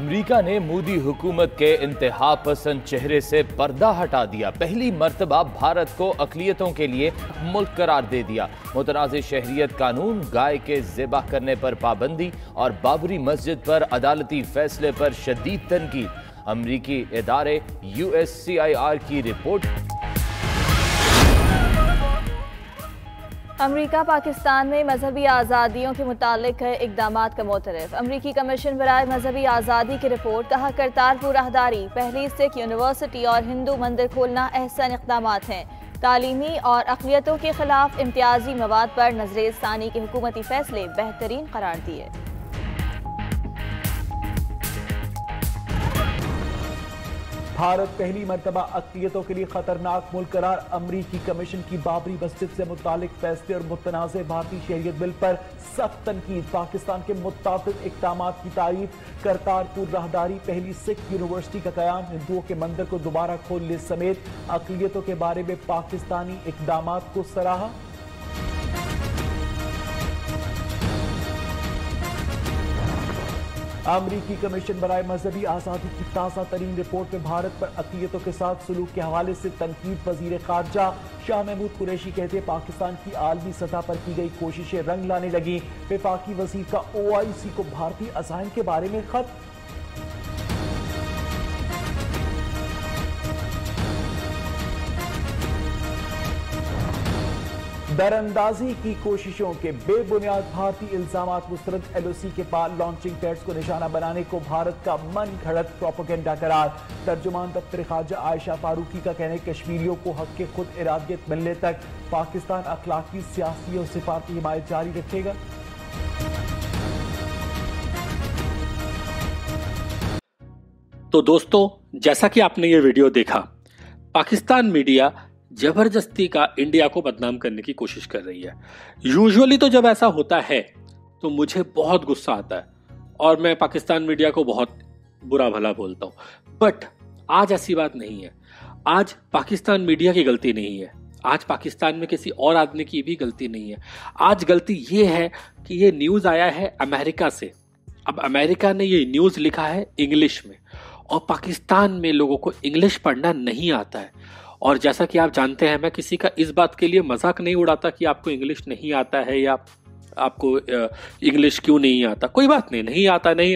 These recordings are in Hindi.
अमेरिका ने मोदी हुकूमत के इंतहा पसंद चेहरे से पर्दा हटा दिया। पहली मर्तबा भारत को अक़लियतों के लिए मुल्क करार दे दिया। मुतनाज़ शहरियत कानून, गाय के ज़िबा करने पर पाबंदी और बाबरी मस्जिद पर अदालती फैसले पर शदीद तनकीद। अमरीकी इदारे USCIR की रिपोर्ट। अमरीका पाकिस्तान में मजहबी आज़ादियों के मुतालिक इक़दामात का मोतरफ। अमरीकी कमीशन बराए मजहबी आज़ादी की रिपोर्ट। कहा, करतारपुर राहदारी, पहली सिख यूनिवर्सिटी और हिंदू मंदिर खोलना अहसन इक़दामात हैं। तालीमी और अक़लियतों के खिलाफ इम्तियाजी मवाद पर नज़र-ए-सानी के हुकूमती फैसले बेहतरीन करार दिए। भारत पहली मर्तबा अक़लियतों के लिए खतरनाक मुल्क करार। अमरीकी कमीशन की बाबरी मस्जिद से मुतालिक फैसले और मुतनाज़ भारतीय शहरियत बिल पर सख्त तनकीद। पाकिस्तान के मुताबिक इक़दामात की तारीफ। करतारपुर राहदारी, पहली सिख यूनिवर्सिटी का क़याम, हिंदुओं के मंदिर को दोबारा खोलने समेत अक़लियतों के बारे में पाकिस्तानी इक़दामात को सराहा। अमरीकी कमीशन बराए मजहबी आज़ादी की ताज़ा तरीन रिपोर्ट में भारत पर अक़लियतों के साथ सलूक के हवाले से तनकीद। वज़ीर ख़ारजा शाह महमूद कुरैशी कहते हैं, पाकिस्तान की आलमी सतह पर की गई कोशिशें रंग लाने लगी। वफाकी वज़ीर का OIC को भारतीय अज़ाइम के बारे में खत। दरअंदाजी की कोशिशों के बेबुनियाद भारतीय इल्जामात मुस्तरद। LOC के बाद लॉन्चिंग पैड्स को निशाना बनाने को भारत का मन घड़त प्रोपेगेंडा करार। तर्जुमान दफ्तर ख़ारजा आयशा फारूकी का कहना है, कश्मीरियों को हक के खुद इरादियत मिलने तक पाकिस्तान अखलाकी, सियासी और सिफारती हिमायत जारी रखेगा। तो दोस्तों, जैसा कि आपने ये वीडियो देखा, पाकिस्तान मीडिया जबरदस्ती का इंडिया को बदनाम करने की कोशिश कर रही है। यूजुअली तो जब ऐसा होता है तो मुझे बहुत गुस्सा आता है और मैं पाकिस्तान मीडिया को बहुत बुरा भला बोलता हूं, बट आज ऐसी बात नहीं है। आज पाकिस्तान मीडिया की गलती नहीं है, आज पाकिस्तान में किसी और आदमी की भी गलती नहीं है। आज गलती ये है कि ये न्यूज़ आया है अमेरिका से। अब अमेरिका ने ये न्यूज़ लिखा है इंग्लिश में और पाकिस्तान में लोगों को इंग्लिश पढ़ना नहीं आता है। और जैसा कि आप जानते हैं, मैं किसी का इस बात के लिए मजाक नहीं उड़ाता कि आपको इंग्लिश नहीं आता है या आपको इंग्लिश क्यों नहीं आता। कोई बात नहीं, नहीं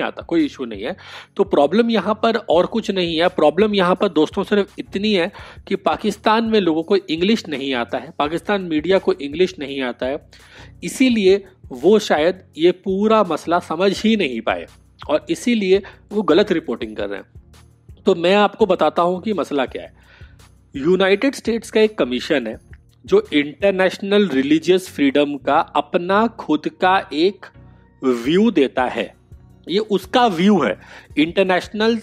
आता, कोई इशू नहीं है। तो प्रॉब्लम यहाँ पर और कुछ नहीं है। प्रॉब्लम यहाँ पर दोस्तों सिर्फ इतनी है कि पाकिस्तान में लोगों को इंग्लिश नहीं आता है, पाकिस्तान मीडिया को इंग्लिश नहीं आता है, इसीलिए वो शायद ये पूरा मसला समझ ही नहीं पाए और इसीलिए वो गलत रिपोर्टिंग कर रहे हैं। तो मैं आपको बताता हूँ कि मसला क्या है। यूनाइटेड स्टेट्स का एक कमीशन है जो इंटरनेशनल रिलीजियस फ्रीडम का अपना खुद का एक व्यू देता है। ये उसका व्यू है। इंटरनेशनल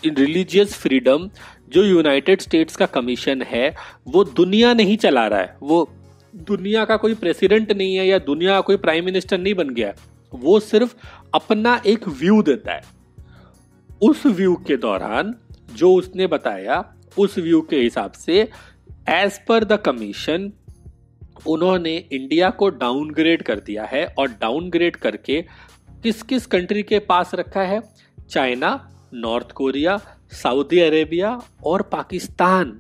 रिलीजियस फ्रीडम जो यूनाइटेड स्टेट्स का कमीशन है, वो दुनिया नहीं चला रहा है, वो दुनिया का कोई प्रेसिडेंट नहीं है या दुनिया का कोई प्राइम मिनिस्टर नहीं बन गया। वो सिर्फ अपना एक व्यू देता है। उस व्यू के दौरान जो उसने बताया, उस व्यू के हिसाब से एज पर द कमीशन उन्होंने इंडिया को डाउनग्रेड कर दिया है और डाउनग्रेड करके किस किस कंट्री के पास रखा है? China, north Korea, Saudi Arabia और पाकिस्तान।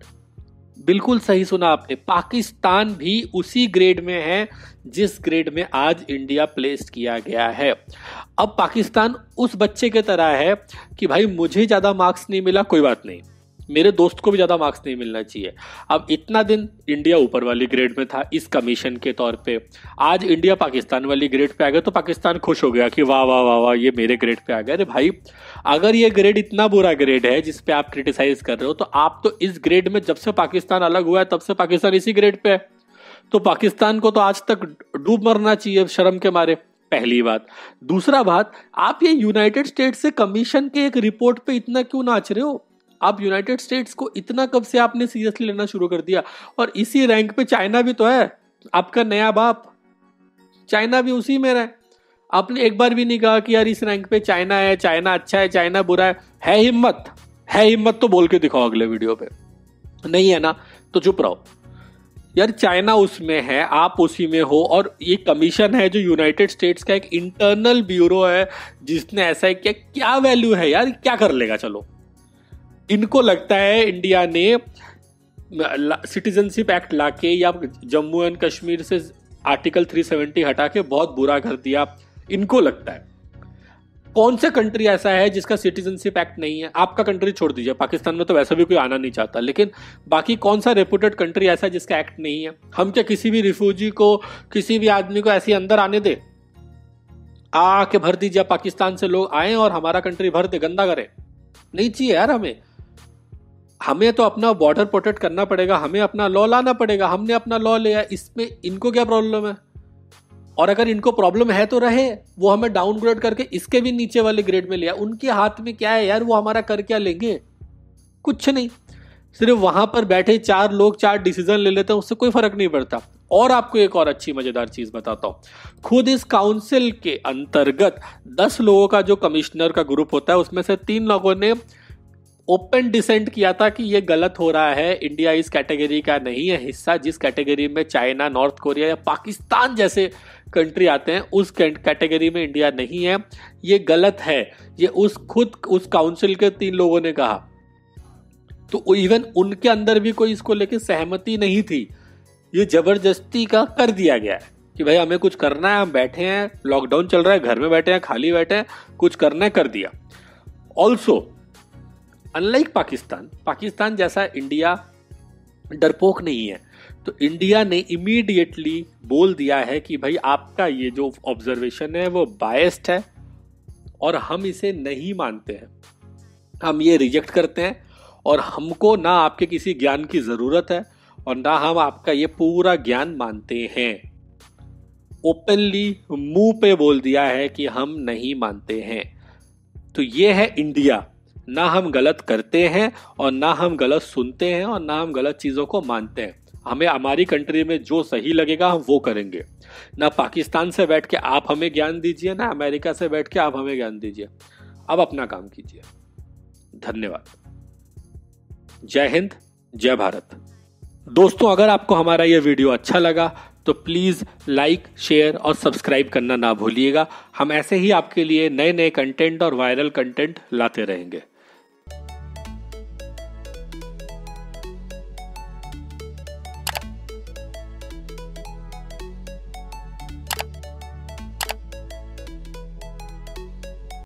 बिल्कुल सही सुना आपने, पाकिस्तान भी उसी ग्रेड में है जिस ग्रेड में आज इंडिया प्लेस्ड किया गया है। अब पाकिस्तान उस बच्चे के तरह है कि भाई मुझे ज्यादा मार्क्स नहीं मिला, कोई बात नहीं, मेरे दोस्त को भी ज्यादा मार्क्स नहीं मिलना चाहिए। अब इतना दिन इंडिया ऊपर वाली ग्रेड में था इस कमीशन के तौर पे, आज इंडिया पाकिस्तान वाली ग्रेड पे आ गया तो पाकिस्तान खुश हो गया कि वाह वाह वाह वाह, ये मेरे ग्रेड पे आ गया। अरे भाई, अगर ये ग्रेड इतना बुरा ग्रेड है जिस पे आप क्रिटिसाइज कर रहे हो, तो आप तो इस ग्रेड में जब से पाकिस्तान अलग हुआ है तब से पाकिस्तान इसी ग्रेड पे है। तो पाकिस्तान को तो आज तक डूब मरना चाहिए शर्म के मारे, पहली बात। दूसरा बात, आप ये यूनाइटेड स्टेट्स से कमीशन के एक रिपोर्ट पे इतना क्यों नाच रहे हो? आप यूनाइटेड स्टेट्स को इतना कब से आपने सीरियसली लेना शुरू कर दिया? और इसी रैंक पे चाइना भी तो है, आपका नया बाप। चाइना भी उसी में रहा है। आपने एक बार भी नहीं कहा कि यार इस रैंक पे चाइना है, चाइना अच्छा है, चाइना बुरा है। है हिम्मत तो बोल के दिखाओ अगले वीडियो पे। नहीं है ना, तो चुप रहो। यार चाइना उसमें है, आप उसी में हो, और ये कमीशन है जो यूनाइटेड स्टेट्स का एक इंटरनल ब्यूरो है जिसने ऐसा किया। क्या वैल्यू है यार, क्या कर लेगा? चलो, इनको लगता है इंडिया ने सिटीजनशिप एक्ट लाके या जम्मू एंड कश्मीर से आर्टिकल 370 हटा के बहुत बुरा कर दिया, इनको लगता है। कौन सा कंट्री ऐसा है जिसका सिटीजनशिप एक्ट नहीं है? आपका कंट्री छोड़ दीजिए, पाकिस्तान में तो वैसे भी कोई आना नहीं चाहता, लेकिन बाकी कौन सा रेपुटेड कंट्री ऐसा है जिसका एक्ट नहीं है? हम क्या किसी भी रिफ्यूजी को, किसी भी आदमी को ऐसे अंदर आने दे? आके भर दीजिए, पाकिस्तान से लोग आए और हमारा कंट्री भर दे, गंदा करे? नहीं चाहिए यार हमें तो अपना बॉर्डर प्रोटेक्ट करना पड़ेगा, हमें अपना लॉ लाना पड़ेगा। हमने अपना लॉ लिया, इसमें इनको क्या प्रॉब्लम है? और अगर इनको प्रॉब्लम है तो रहे, वो हमें डाउनग्रेड करके इसके भी नीचे वाले ग्रेड में लिया। उनके हाथ में क्या है यार, वो हमारा कर क्या लेंगे? कुछ नहीं, सिर्फ वहां पर बैठे 4 लोग 4 डिसीजन ले लेते हैं, उससे कोई फर्क नहीं पड़ता। और आपको एक और अच्छी मजेदार चीज बताता हूं, खुद इस काउंसिल के अंतर्गत 10 लोगों का जो कमिश्नर का ग्रुप होता है, उसमें से 3 लोगों ने ओपन डिसेंट किया था कि ये गलत हो रहा है, इंडिया इस कैटेगरी का नहीं है हिस्सा। जिस कैटेगरी में चाइना, नॉर्थ कोरिया या पाकिस्तान जैसे कंट्री आते हैं, उस कैटेगरी में इंडिया नहीं है, ये गलत है। ये खुद उस काउंसिल के 3 लोगों ने कहा। तो इवन उनके अंदर भी कोई इसको लेके सहमति नहीं थी। ये जबरदस्ती का कर दिया गया है कि भाई हमें कुछ करना है, हम बैठे हैं, लॉकडाउन चल रहा है, घर में बैठे हैं, खाली बैठे हैं, कुछ करना है, कर दिया। ऑल्सो अनलाइक पाकिस्तान जैसा इंडिया डरपोक नहीं है, तो इंडिया ने इमीडिएटली बोल दिया है कि भाई आपका ये जो ऑब्जर्वेशन है वो बायस्ड है और हम इसे नहीं मानते हैं, हम ये रिजेक्ट करते हैं, और हमको ना आपके किसी ज्ञान की जरूरत है और ना हम आपका ये पूरा ज्ञान मानते हैं। ओपनली मुंह पे बोल दिया है कि हम नहीं मानते हैं। तो ये है इंडिया, ना हम गलत करते हैं और ना हम गलत सुनते हैं और ना हम गलत चीजों को मानते हैं। हमें हमारी कंट्री में जो सही लगेगा हम वो करेंगे। ना पाकिस्तान से बैठ के आप हमें ज्ञान दीजिए, ना अमेरिका से बैठ के आप हमें ज्ञान दीजिए। अब अपना काम कीजिए। धन्यवाद। जय हिंद, जय भारत। दोस्तों, अगर आपको हमारा यह वीडियो अच्छा लगा तो प्लीज लाइक, शेयर और सब्सक्राइब करना ना भूलिएगा। हम ऐसे ही आपके लिए नए नए कंटेंट और वायरल कंटेंट लाते रहेंगे।